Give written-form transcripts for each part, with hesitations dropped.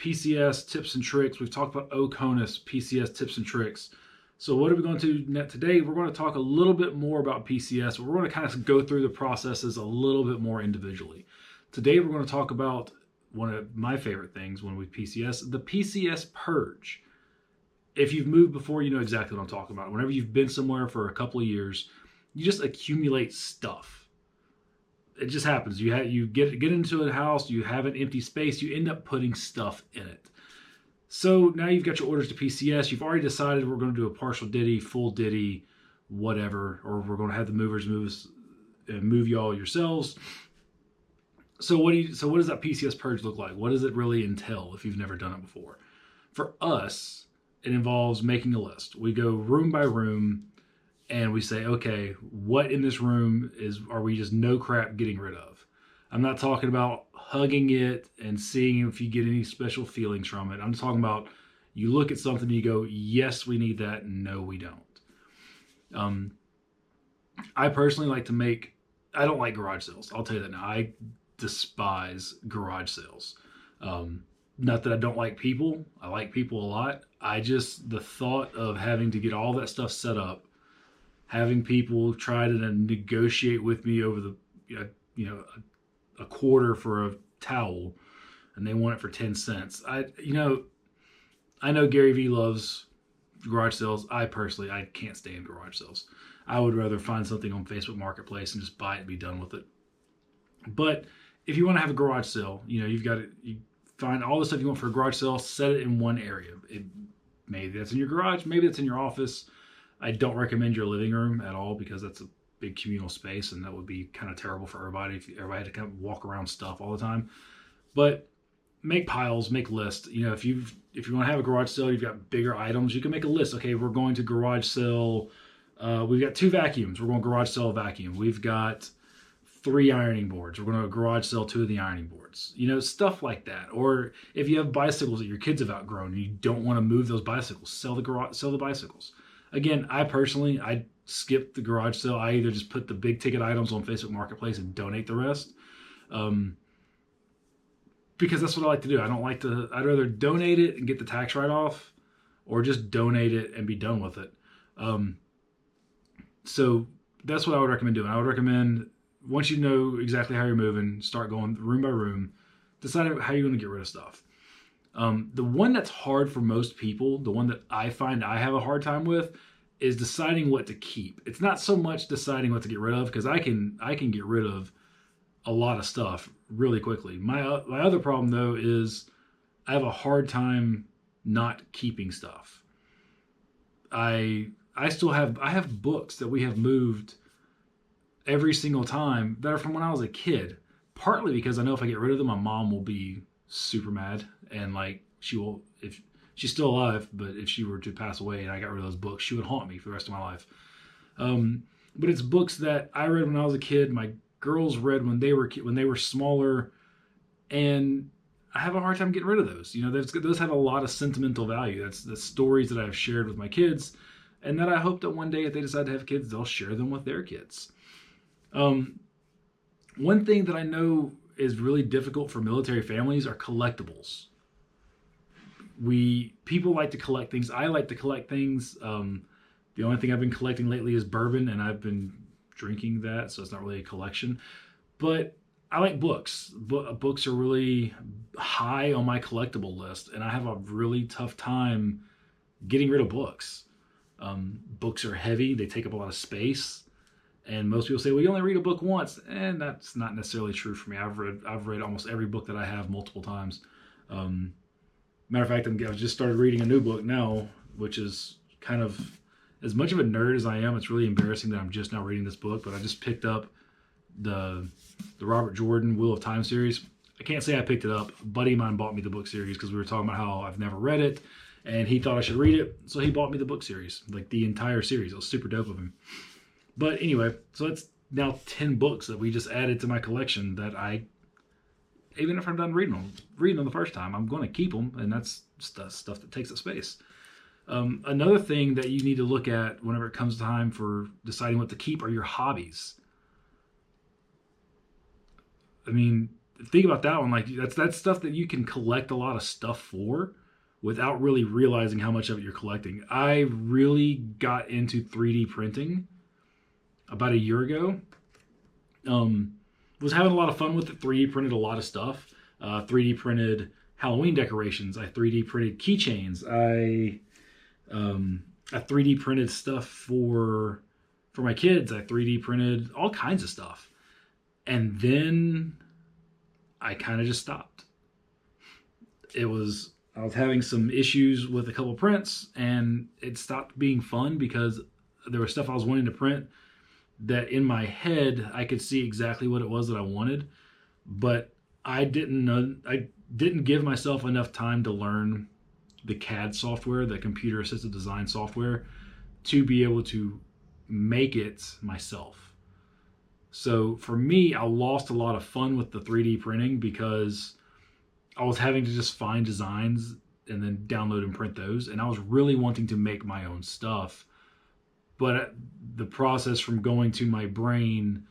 PCS tips and tricks. We've talked about OCONUS PCS tips and tricks. So what are we going to do today? We're going to talk a little bit more about PCS. We're going to kind of go through the processes a little bit more individually. Today we're going to talk about one of my favorite things when we PCS, the PCS Purge. If you've moved before, you know exactly what I'm talking about. Whenever you've been somewhere for a couple of years, you just accumulate stuff. It just happens. You get into a house, you have an empty space, you end up putting stuff in it. So now you've got your orders to PCS. You've already decided we're going to do a partial ditty, full ditty, whatever, or we're going to have the movers move you all yourselves. So what does that PCS purge look like? What does it really entail if you've never done it before? For us, it involves making a list. We go room by room and we say, okay, what in this room are we just no crap getting rid of? I'm not talking about hugging it and seeing if you get any special feelings from it. I'm just talking about you look at something and you go, yes, we need that. No, we don't. I personally like I don't like garage sales. I'll tell you that now. I despise garage sales. Not that I don't like people. I like people a lot. The thought of having to get all that stuff set up, having people try to negotiate with me over a quarter for a towel and they want it for 10 cents. I know Gary Vee loves garage sales. I can't stand garage sales. I would rather find something on Facebook Marketplace and just buy it and be done with it. But if you want to have a garage sale, you find all the stuff you want for a garage sale, set it in one area. Maybe that's in your garage, maybe that's in your office. I don't recommend your living room at all because that's a big communal space and that would be kind of terrible for everybody if everybody had to kind of walk around stuff all the time. But make piles, make lists. If you want to have a garage sale, you've got bigger items, you can make a list. Okay, we're going to garage sale. We've got 2 vacuums. We're going to garage sale a vacuum. We've got 3 ironing boards. We're going to garage sell 2 of the ironing boards. Stuff like that. Or if you have bicycles that your kids have outgrown and you don't want to move those bicycles, sell the bicycles. Again, I skip the garage sale. I either just put the big ticket items on Facebook Marketplace and donate the rest. Because that's what I like to do. I'd rather donate it and get the tax write-off or just donate it and be done with it. So that's what I would recommend doing. I would recommend, once you know exactly how you're moving, start going room by room, decide how you're going to get rid of stuff. The one that's hard for most people, the one that I find I have a hard time with, is deciding what to keep. It's not so much deciding what to get rid of, because I can get rid of a lot of stuff really quickly. My other problem though is I have a hard time not keeping stuff. I have books that we have moved every single time that are from when I was a kid, partly because I know if I get rid of them, my mom will be super mad and if she's still alive, but if she were to pass away and I got rid of those books, she would haunt me for the rest of my life. But it's books that I read when I was a kid. My girls read when they were smaller, and I have a hard time getting rid of those. Those have a lot of sentimental value. That's the stories that I've shared with my kids, and that I hope that one day if they decide to have kids, they'll share them with their kids. One thing that I know is really difficult for military families are collectibles. People like to collect things. I like to collect things. The only thing I've been collecting lately is bourbon, and I've been drinking that, so it's not really a collection. But I like books. Books are really high on my collectible list, and I have a really tough time getting rid of books. Books are heavy. They take up a lot of space. And most people say, well, you only read a book once. And that's not necessarily true for me. I've read almost every book that I have multiple times. Matter of fact, I've just started reading a new book now, which is kind of, as much of a nerd as I am, it's really embarrassing that I'm just now reading this book, but I just picked up the Robert Jordan Wheel of Time series. I can't say I picked it up. A buddy of mine bought me the book series because we were talking about how I've never read it, and he thought I should read it, so he bought me the book series, like the entire series. It was super dope of him. But anyway, so it's now 10 books that we just added to my collection that even if I'm done reading them the first time, I'm going to keep them, and that's stuff that takes up space. Another thing that you need to look at whenever it comes time for deciding what to keep are your hobbies. I mean, think about that one. Like that's stuff that you can collect a lot of stuff for without really realizing how much of it you're collecting. I really got into 3D printing about a year ago. Was having a lot of fun with it. 3D printed a lot of stuff. 3D printed Halloween decorations. I 3D printed keychains. I 3D printed stuff for my kids. I 3D printed all kinds of stuff. And then I kind of just stopped. I was having some issues with a couple prints, and it stopped being fun because there was stuff I was wanting to print that in my head I could see exactly what it was that I wanted, but I didn't give myself enough time to learn the CAD software, the computer assisted design software, to be able to make it myself. So for me, I lost a lot of fun with the 3D printing because I was having to just find designs and then download and print those. And I was really wanting to make my own stuff. But the process from going to my brain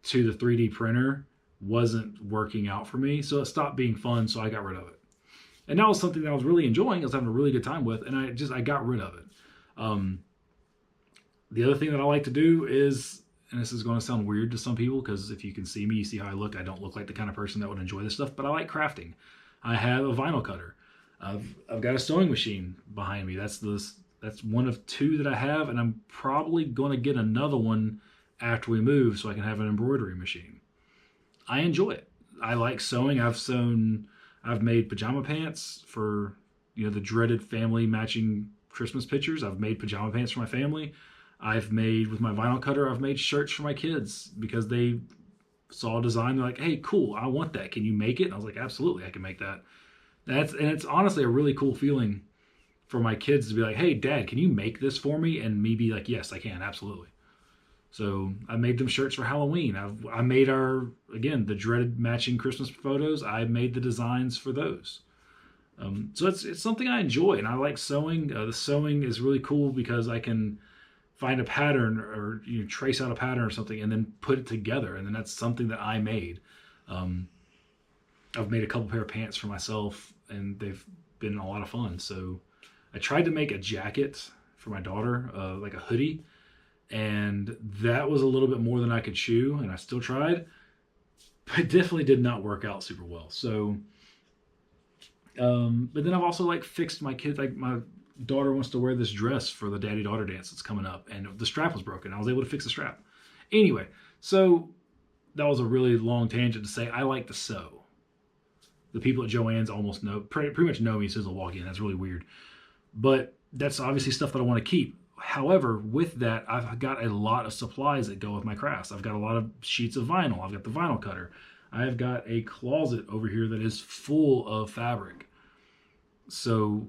to the 3D printer wasn't working out for me. So it stopped being fun. So I got rid of it. And that was something that I was really enjoying. I was having a really good time with. And I got rid of it. The other thing that I like to do is, and this is going to sound weird to some people because if you can see me, you see how I look. I don't look like the kind of person that would enjoy this stuff, but I like crafting. I have a vinyl cutter. I've got a sewing machine behind me. That's one of two that I have, and I'm probably going to get another one after we move so I can have an embroidery machine. I enjoy it. I like sewing. I've made pajama pants for, the dreaded family matching Christmas pictures. I've made pajama pants for my family. I've made, with my vinyl cutter, I've made shirts for my kids because they saw a design. They're like, hey, cool, I want that. Can you make it? And I was like, absolutely, I can make that. And it's honestly a really cool feeling for my kids to be like, hey, Dad, can you make this for me? And me be like, yes, I can, absolutely. So I made them shirts for Halloween. I made the dreaded matching Christmas photos. I made the designs for those. So it's something I enjoy, and I like sewing. The sewing is really cool because I can find a pattern or trace out a pattern or something and then put it together. And then that's something that I made. I've made a couple pair of pants for myself and they've been a lot of fun. So I tried to make a jacket for my daughter, like a hoodie. And that was a little bit more than I could chew, and I still tried, but it definitely did not work out super well. So, but then I've also fixed my kids. Like my daughter wants to wear this dress for the daddy-daughter dance that's coming up, and the strap was broken. I was able to fix the strap. Anyway, so that was a really long tangent to say I like to sew. The people at Joann's almost know, pretty much know me as soon as I walk in. That's really weird. But that's obviously stuff that I want to keep. However, with that, I've got a lot of supplies that go with my crafts. I've got a lot of sheets of vinyl. I've got the vinyl cutter. I've got a closet over here that is full of fabric. So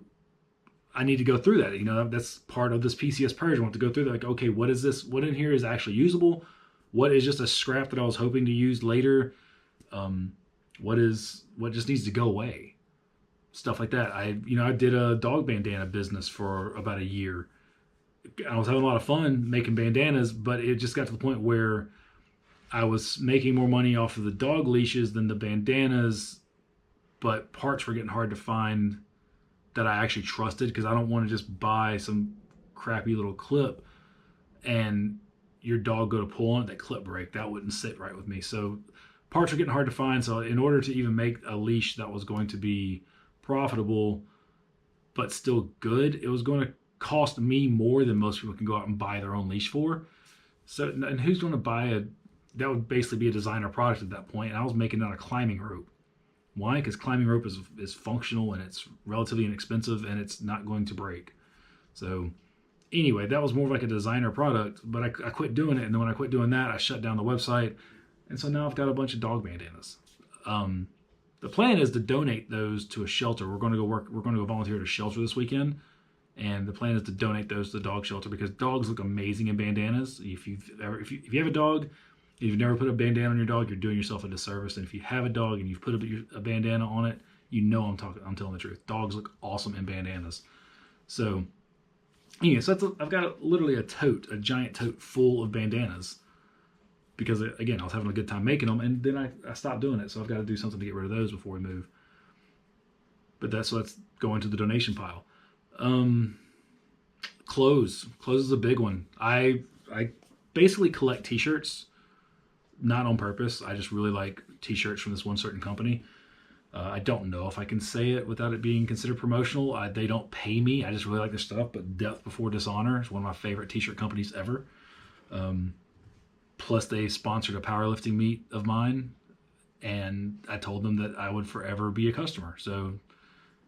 I need to go through that. That's part of this PCS Purge. I want to go through that. Like, okay, what is this? What in here is actually usable? What is just a scrap that I was hoping to use later? What just needs to go away? Stuff like that. I did a dog bandana business for about a year. I was having a lot of fun making bandanas, but it just got to the point where I was making more money off of the dog leashes than the bandanas, but parts were getting hard to find that I actually trusted because I don't want to just buy some crappy little clip and your dog go to pull on it, that clip break. That wouldn't sit right with me. So parts were getting hard to find. So in order to even make a leash that was going to be profitable but still good, it was going to cost me more than most people can go out and buy their own leash for. So, and who's going to buy that would basically be a designer product at that point. And I was making out a climbing rope. Why? Because climbing rope is functional and it's relatively inexpensive and it's not going to break. So anyway, that was more like a designer product, but I quit doing it. And then when I quit doing that, I shut down the website. And so now I've got a bunch of dog bandanas. The plan is to donate those to a shelter. We're going to go volunteer at a shelter this weekend. And the plan is to donate those to the dog shelter because dogs look amazing in bandanas. If you have a dog, if you've never put a bandana on your dog, you're doing yourself a disservice. And if you have a dog and you've put a bandana on it, I'm telling the truth. Dogs look awesome in bandanas. So, anyway, I've got literally a giant tote full of bandanas because again, I was having a good time making them, and then I stopped doing it. So I've got to do something to get rid of those before we move. But that's going to the donation pile. Clothes is a big one. I basically collect t-shirts, not on purpose. I just really like t-shirts from this one certain company. I don't know if I can say it without it being considered promotional. They don't pay me. I just really like their stuff. But Death Before Dishonor is one of my favorite t-shirt companies ever. Plus, they sponsored a powerlifting meet of mine, and I told them that I would forever be a customer. So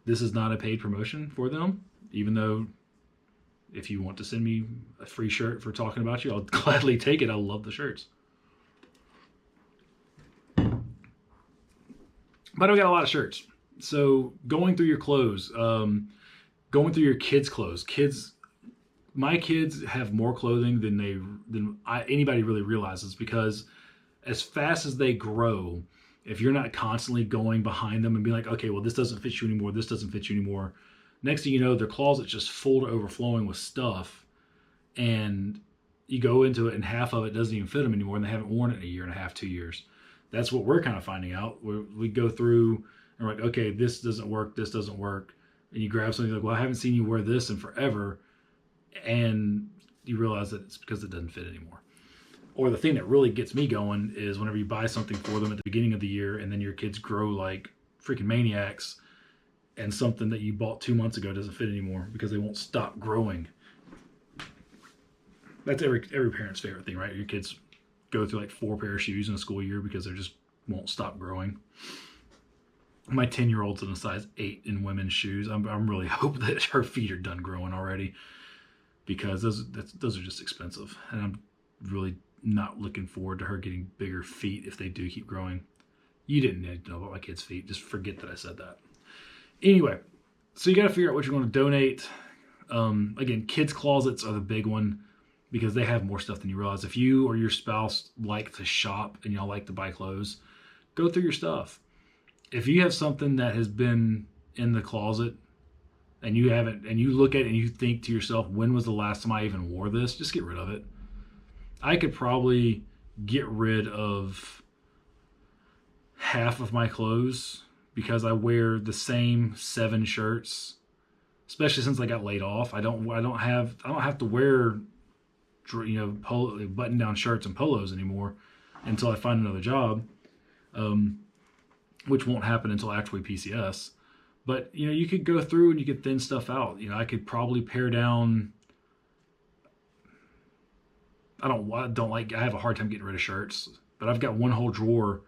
this is not a paid promotion for them, even though if you want to send me a free shirt for talking about you, I'll gladly take it. I love the shirts. But I've got a lot of shirts. So going through your clothes, going through your kids' clothes. My kids have more clothing than anybody really realizes, because as fast as they grow, if you're not constantly going behind them and being like, okay, well, this doesn't fit you anymore, this doesn't fit you anymore, next thing you know, their closet's just full to overflowing with stuff, and you go into it and half of it doesn't even fit them anymore, and they haven't worn it in a year and a half, 2 years. That's what we're kind of finding out. We go through and we're like, okay, this doesn't work, this doesn't work. And you grab something like, well, I haven't seen you wear this in forever. And you realize that it's because it doesn't fit anymore. Or the thing that really gets me going is whenever you buy something for them at the beginning of the year and then your kids grow like freaking maniacs and something that you bought 2 months ago doesn't fit anymore because they won't stop growing. That's every parent's favorite thing, right? Your kids go through like 4 pair of shoes in a school year because they just won't stop growing. My 10-year-old's in a size 8 in women's shoes. I'm really hoping that her feet are done growing already, because those are just expensive, and I'm really not looking forward to her getting bigger feet if they do keep growing. You didn't need to know about my kids' feet. Just forget that I said that. Anyway, so you got to figure out what you're going to donate. Again, kids' closets are the big one, because they have more stuff than you realize. If you or your spouse like to shop and y'all like to buy clothes, go through your stuff. If you have something that has been in the closet and you haven't, and you look at it and you think to yourself, when was the last time I even wore this? Just get rid of it. I could probably get rid of half of my clothes because I wear the same 7 shirts, especially since I got laid off. I don't have to wear, button down shirts and polos anymore until I find another job, which won't happen until after we PCS. But you could go through and you could thin stuff out. I could probably pare down. I have a hard time getting rid of shirts, but I've got one whole drawer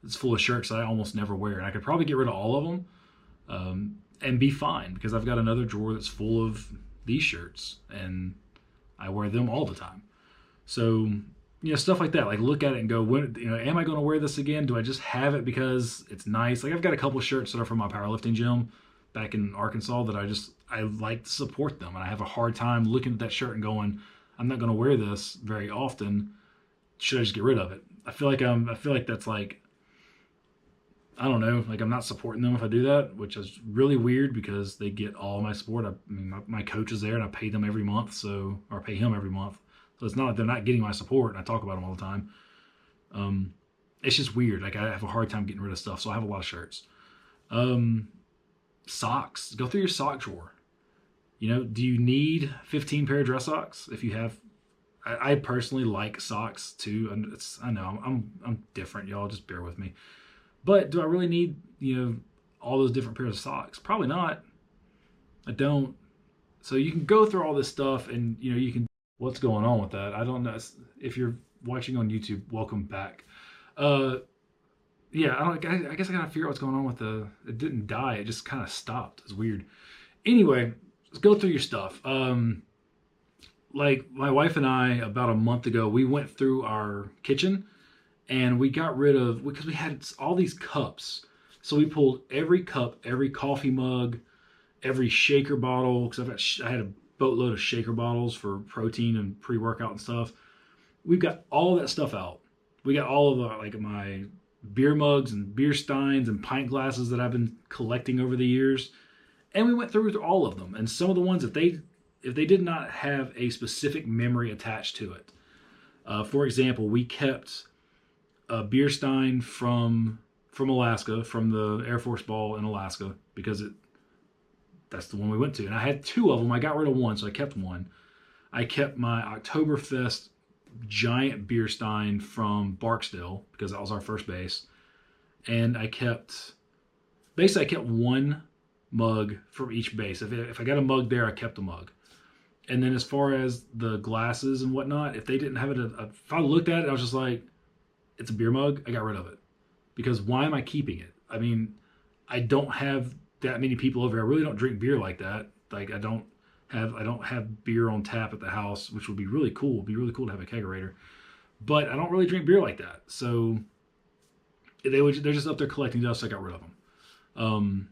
that's full of shirts that I almost never wear, and I could probably get rid of all of them and be fine, because I've got another drawer that's full of these shirts and I wear them all the time. So, stuff like that. Like, look at it and go, am I going to wear this again? Do I just have it because it's nice? Like, I've got a couple of shirts that are from my powerlifting gym back in Arkansas that I like to support them. And I have a hard time looking at that shirt and going, I'm not going to wear this very often. Should I just get rid of it? I feel like that's like, I don't know, like I'm not supporting them if I do that, which is really weird because they get all my support. My coach is there and I pay them every month, or pay him every month. So it's not like they're not getting my support, and I talk about them all the time. It's just weird. Like, I have a hard time getting rid of stuff, so I have a lot of shirts. Socks. Go through your sock drawer. Do you need 15 pair of dress socks? If you have, I personally like socks too. And I know I'm different, y'all. Just bear with me. But do I really need, all those different pairs of socks? Probably not. I don't. So you can go through all this stuff and, you can, what's going on with that? I don't know. If you're watching on YouTube, welcome back. Yeah, I guess I gotta figure out what's going on with it didn't die. It just kind of stopped. It's weird. Anyway, let's go through your stuff. Like my wife and I, about a month ago, we went through our kitchen and we got rid of, because we had all these cups. So we pulled every cup, every coffee mug, every shaker bottle, because I had a boatload of shaker bottles for protein and pre-workout and stuff. We've got all that stuff out. We got all of my beer mugs and beer steins and pint glasses that I've been collecting over the years. And we went through all of them. And some of the ones that if they did not have a specific memory attached to it, For example, we kept a beer stein from Alaska, from the Air Force Ball in Alaska, because that's the one we went to. And I had two of them. I got rid of one, so I kept one. I kept my Oktoberfest giant beer stein from Barksdale, because that was our first base. And I kept one mug from each base. If I got a mug there, I kept a mug. And then as far as the glasses and whatnot, if they didn't have it, if I looked at it, I was just like, it's a beer mug, I got rid of it. Because why am I keeping it? I mean, I don't have that many people over here. I really don't drink beer like that. Like I don't have beer on tap at the house, which would be really cool. It'd be really cool to have a kegerator. But I don't really drink beer like that. So they're just up there collecting dust, so I got rid of them.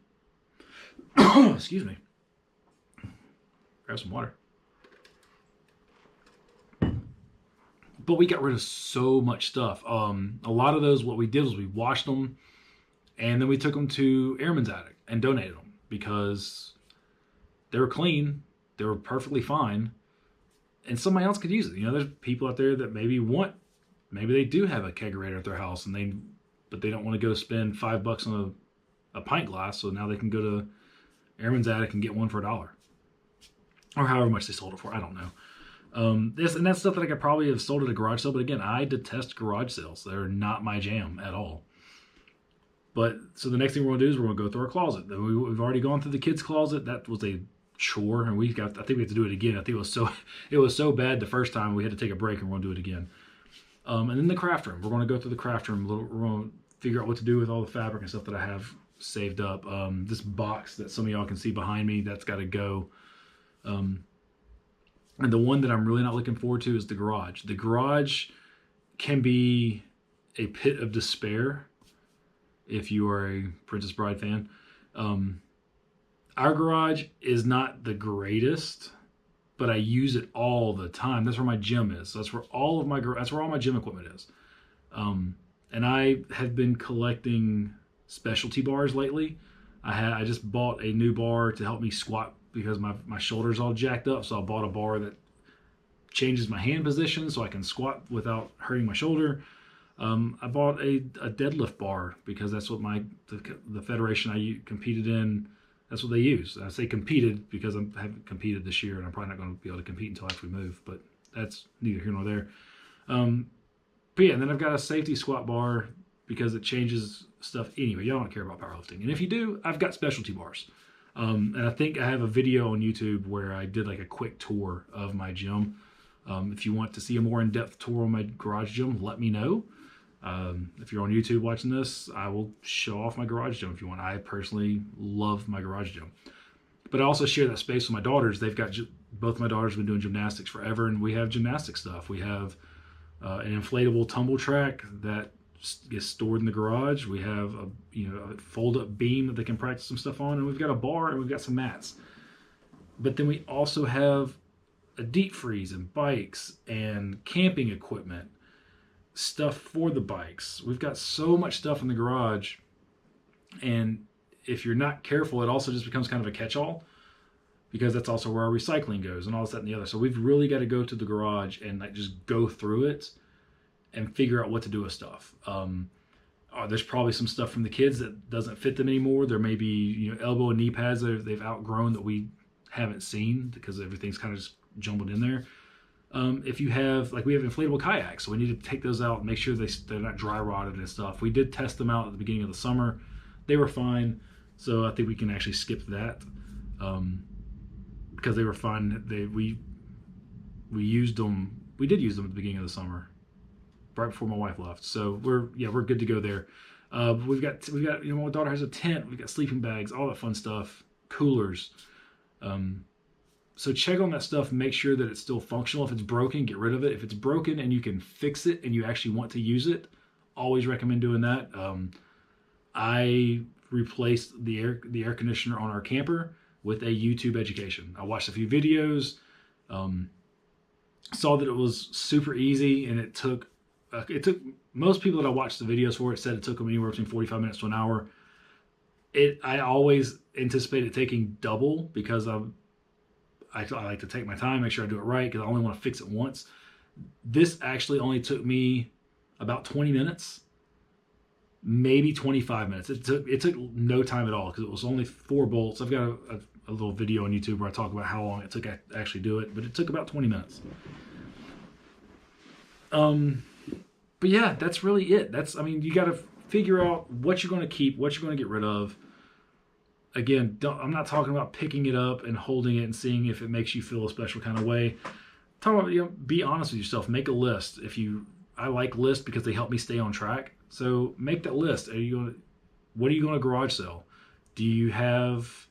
Excuse me. Grab some water. But we got rid of so much stuff. A lot of those, what we did was we washed them, and then we took them to Airman's Attic and donated them because they were clean, they were perfectly fine, and somebody else could use it. You know, there's people out there that maybe they do have a kegerator at their house, but they don't want to go spend $5 on a pint glass, so now they can go to Airman's Attic and get one for $1, or however much they sold it for. I don't know. And that's stuff that I could probably have sold at a garage sale, but again, I detest garage sales. They're not my jam at all. But so the next thing we're gonna do is we're gonna go through our closet. We've already gone through the kids' closet. That was a chore, and I think we have to do it again. I think it was so bad the first time we had to take a break, and we're gonna do it again. And then the craft room. We're gonna go through the craft room. We're gonna figure out what to do with all the fabric and stuff that I have saved up. This box that some of y'all can see behind me, that's got to go. And the one that I'm really not looking forward to is the garage. The garage can be a pit of despair if you are a Princess Bride fan. Our garage is not the greatest, but I use it all the time. That's where my gym is. That's where all my gym equipment is. And I have been collecting specialty bars lately. I just bought a new bar to help me squat because my shoulder's all jacked up. So I bought a bar that changes my hand position so I can squat without hurting my shoulder. I bought a deadlift bar because that's what the federation I competed in, that's what they use. I say competed because I haven't competed this year, and I'm probably not going to be able to compete until after we move, but that's neither here nor there. But yeah, and then I've got a safety squat bar because it changes stuff anyway. Y'all don't care about powerlifting. And if you do, I've got specialty bars. And I think I have a video on YouTube where I did like a quick tour of my gym. If you want to see a more in-depth tour on my garage gym, let me know. If you're on YouTube watching this, I will show off my garage gym if you want. I personally love my garage gym. But I also share that space with my daughters. Both my daughters have been doing gymnastics forever, and we have gymnastic stuff. We have an inflatable tumble track that gets stored in the garage. We have a fold-up beam that they can practice some stuff on, and we've got a bar and we've got some mats. But then we also have a deep freeze and bikes and camping equipment, stuff for the bikes. We've got so much stuff in the garage, and if you're not careful, it also just becomes kind of a catch-all, because that's also where our recycling goes and all this, that, and the other. So we've really got to go to the garage and like just go through it and figure out what to do with stuff. There's probably some stuff from the kids that doesn't fit them anymore. There may be elbow and knee pads that they've outgrown that we haven't seen because everything's kind of just jumbled in there. If you have, we have inflatable kayaks, so we need to take those out and make sure they're not dry rotted and stuff. We did test them out at the beginning of the summer. They were fine, so I think we can actually skip that because they were fine. We used them. We did use them at the beginning of the summer, right before my wife left. So we're good to go there. We've got my daughter has a tent. We've got sleeping bags, all that fun stuff, coolers. So check on that stuff, make sure that it's still functional. If it's broken, get rid of it. If it's broken and you can fix it and you actually want to use it, always recommend doing that. I replaced the air conditioner on our camper with a YouTube education. I watched a few videos, saw that it was super easy, and it took most people that I watched the videos for, it said it took them anywhere between 45 minutes to an hour. I always anticipate it taking double because I like to take my time, make sure I do it right, because I only want to fix it once. This actually only took me about 20 minutes, maybe 25 minutes. It took no time at all because it was only 4 bolts. I've got a little video on YouTube where I talk about how long it took to actually do it, but it took about 20 minutes. But yeah, that's really it. I mean, you got to figure out what you're going to keep, what you're going to get rid of. Again, I'm not talking about picking it up and holding it and seeing if it makes you feel a special kind of way. Talk about, be honest with yourself. Make a list. I like lists because they help me stay on track. So make that list. What are you going to garage sell? Do you have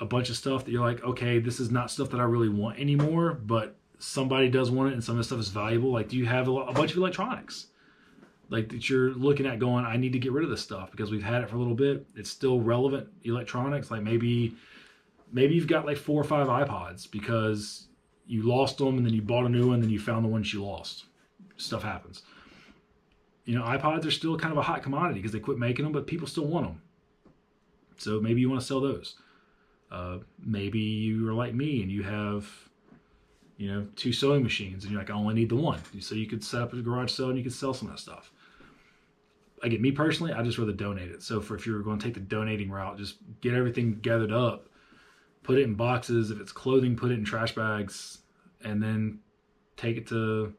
a bunch of stuff that you're like, okay, this is not stuff that I really want anymore, but somebody does want it and some of the stuff is valuable? Like, do you have a bunch of electronics like that you're looking at going, I need to get rid of this stuff because we've had it for a little bit. It's still relevant electronics. Like maybe you've got like 4 or 5 iPods because you lost them and then you bought a new one and then you found the ones you lost. Stuff happens. iPods are still kind of a hot commodity because they quit making them, but people still want them. So maybe you want to sell those. Maybe you are like me and you have 2 sewing machines and you're like, I only need the one. So you could set up a garage sale and you could sell some of that stuff. Again, me personally, I just rather donate it. So if you're going to take the donating route, just get everything gathered up, put it in boxes. If it's clothing, put it in trash bags, and then take it to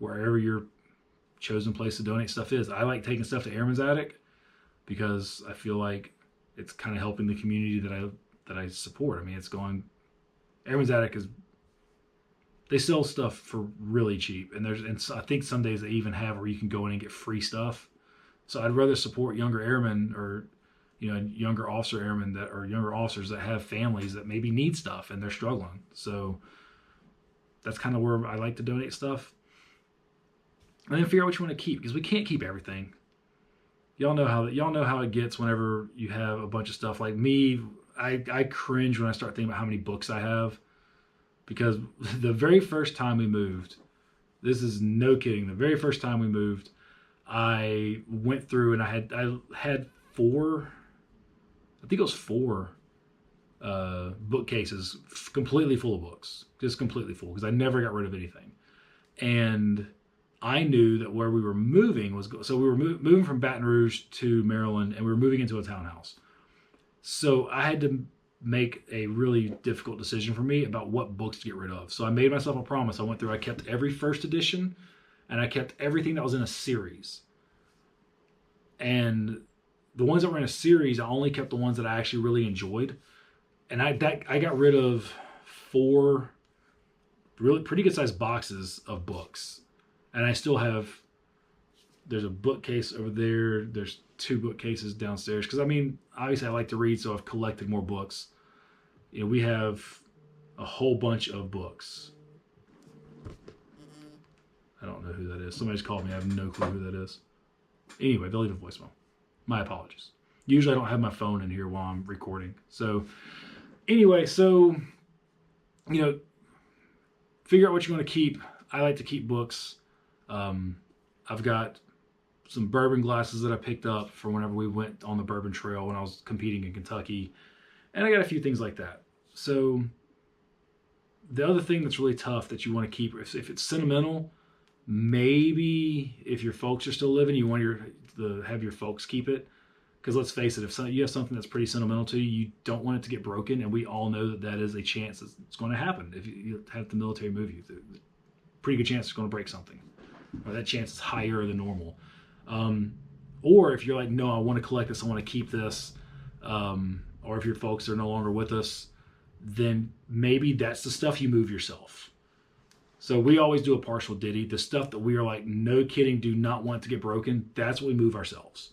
wherever your chosen place to donate stuff is. I like taking stuff to Airman's Attic because I feel like it's kind of helping the community that I support. I mean, Airman's Attic they sell stuff for really cheap, and I think some days they even have where you can go in and get free stuff. So I'd rather support younger airmen or younger officer airmen or younger officers that have families that maybe need stuff and they're struggling. So that's kind of where I like to donate stuff. And then figure out what you want to keep, because we can't keep everything. Y'all know how it gets whenever you have a bunch of stuff. Like me, I cringe when I start thinking about how many books I have, because the very first time we moved, this is no kidding, the very first time we moved, I went through and I had 4, I think it was 4 bookcases completely full of books, just completely full, because I never got rid of anything. And I knew that where we were moving so we were moving from Baton Rouge to Maryland, and we were moving into a townhouse. So I had to make a really difficult decision for me about what books to get rid of. So I made myself a promise. I kept every first edition, and I kept everything that was in a series. And the ones that were in a series, I only kept the ones that I actually really enjoyed. And I got rid of 4 really pretty good sized boxes of books. And I still have, there's a bookcase over there. There's 2 bookcases downstairs. Because, I mean, obviously I like to read, so I've collected more books. We have a whole bunch of books. I don't know who that is. Somebody's called me. I have no clue who that is. Anyway, they'll leave a voicemail. My apologies. Usually I don't have my phone in here while I'm recording. So, anyway, figure out what you want to keep. I like to keep books. I've got some bourbon glasses that I picked up for whenever we went on the bourbon trail when I was competing in Kentucky. And I got a few things like that. So the other thing that's really tough that you want to keep, if it's sentimental, maybe if your folks are still living, you want to have your folks keep it. Because let's face it, if you have something that's pretty sentimental to you, you don't want it to get broken. And we all know that is a chance it's going to happen. If you have the military move you, pretty good chance it's going to break something. Or that chance is higher than normal. Or if you're like, no, I want to collect this, I want to keep this. Or if your folks are no longer with us, then maybe that's the stuff you move yourself. So we always do a partial ditty. The stuff that we are like, no kidding, do not want to get broken, that's what we move ourselves.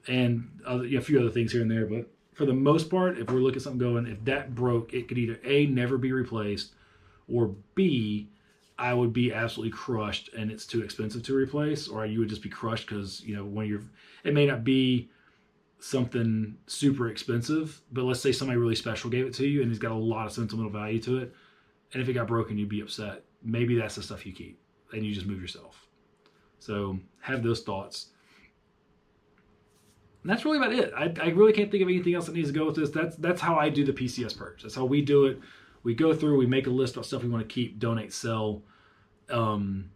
And a few other things here and there. But for the most part, if we're looking at something going, if that broke, it could either A, never be replaced, or B, I would be absolutely crushed and it's too expensive to replace, or you would just be crushed because, it may not be something super expensive, but let's say somebody really special gave it to you and it's got a lot of sentimental value to it. And if it got broken, you'd be upset. Maybe that's the stuff you keep and you just move yourself. So have those thoughts. And that's really about it. I really can't think of anything else that needs to go with this. That's how I do the PCS Purge. That's how we do it. We go through, we make a list of stuff we want to keep, donate, sell. And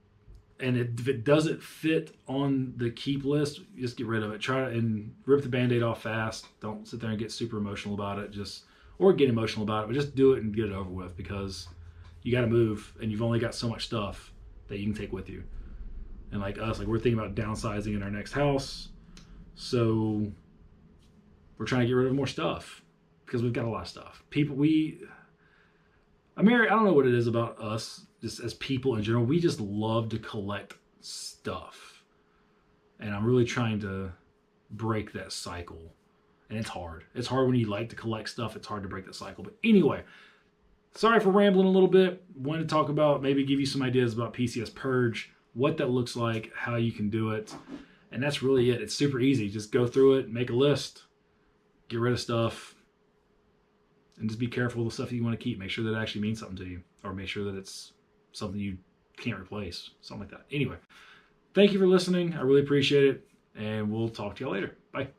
if it doesn't fit on the keep list, just get rid of it. Try and rip the Band-Aid off fast. Don't sit there and get super emotional about it. Or get emotional about it, but just do it and get it over with, because you got to move and you've only got so much stuff that you can take with you. And like us, like we're thinking about downsizing in our next house. So we're trying to get rid of more stuff because we've got a lot of stuff. I don't know what it is about us, just as people in general. We just love to collect stuff. And I'm really trying to break that cycle. And it's hard. It's hard when you like to collect stuff. It's hard to break that cycle. But anyway, sorry for rambling a little bit. Wanted to talk about, maybe give you some ideas about PCS Purge, what that looks like, how you can do it. And that's really it. It's super easy. Just go through it, make a list, get rid of stuff, and just be careful with the stuff that you want to keep. Make sure that it actually means something to you, or make sure that it's something you can't replace, something like that. Anyway, thank you for listening. I really appreciate it, and we'll talk to you later. Bye.